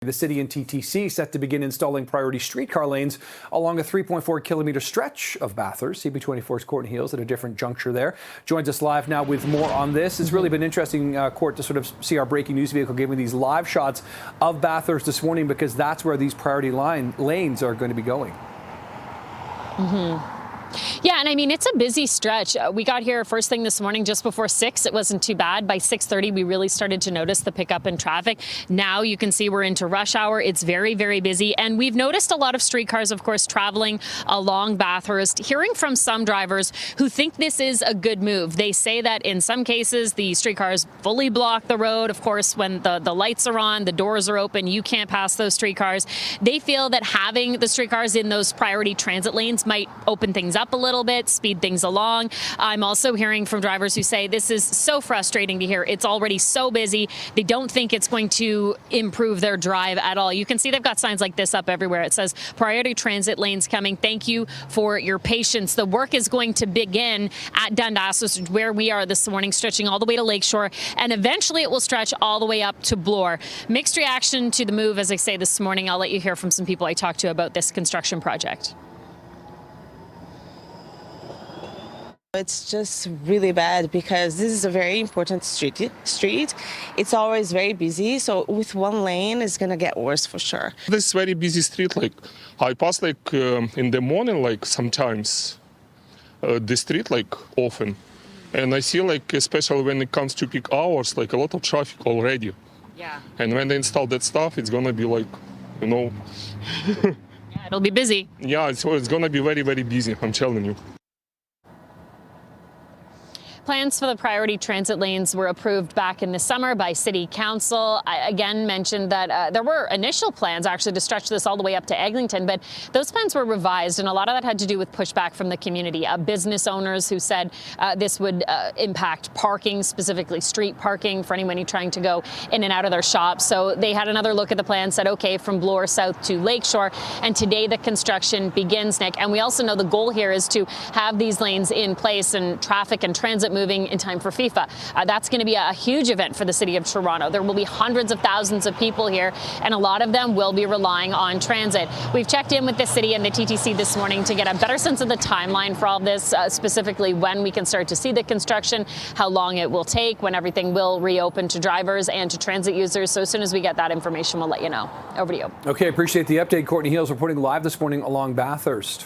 The City and TTC set to begin installing priority streetcar lanes along a 3.4-kilometre stretch of Bathurst. CB24's Courtney at a different juncture there joins us live now with more on this. It's really been interesting, Court, to sort of see our breaking news vehicle giving these live shots of Bathurst this morning, because that's where these priority lanes are going to be going. Yeah, and I mean, it's a busy stretch. We got here first thing this morning just before 6. It wasn't too bad. By 6:30, we really started to notice the pickup in traffic. Now you can see we're into rush hour. It's very, very busy. And we've noticed a lot of streetcars, of course, traveling along Bathurst. Hearing from some drivers who think this is a good move. They say that in some cases, the streetcars fully block the road. Of course, when the lights are on, the doors are open, you can't pass those streetcars. They feel that having the streetcars in those priority transit lanes might open things up a little bit, speed things along. I'm also hearing from drivers who say this is so frustrating to hear. It's already so busy. They don't think it's going to improve their drive at all. You can see they've got signs like this up everywhere. It says priority transit lanes coming. Thank you for your patience. The work is going to begin at Dundas, where we are this morning, stretching all the way to Lakeshore, and eventually it will stretch all the way up to Bloor. Mixed reaction to the move, as I say this morning. I'll let you hear from some people I talked to about this construction project. It's just really bad because this is a very important street. It's always very busy, so with one lane it's gonna get worse for sure. This is very busy street. Like I pass in the morning, like sometimes the street often, and I see especially when it comes to peak hours, a lot of traffic already. Yeah. And when they install that stuff, it's gonna be Yeah, it'll be busy. Yeah, so it's gonna be very, very busy. I'm telling you. Plans for the priority transit lanes were approved back in the summer by City Council. I again mentioned that there were initial plans actually to stretch this all the way up to Eglinton, but those plans were revised, and a lot of that had to do with pushback from the community. Business owners who said this would impact parking, specifically street parking for anyone trying to go in and out of their shops. So they had another look at the plan, said, okay, from Bloor South to Lakeshore, and today the construction begins, Nick. And we also know the goal here is to have these lanes in place and traffic and transit moving in time for FIFA. That's going to be a huge event for the city of Toronto. There will be hundreds of thousands of people here, and a lot of them will be relying on transit. We've checked in with the city and the TTC this morning to get a better sense of the timeline for all this, specifically when we can start to see the construction, how long it will take, when everything will reopen to drivers and to transit users. So as soon as we get that information, we'll let you know. Over to you. Okay, appreciate the update. Courtney reporting live this morning along Bathurst.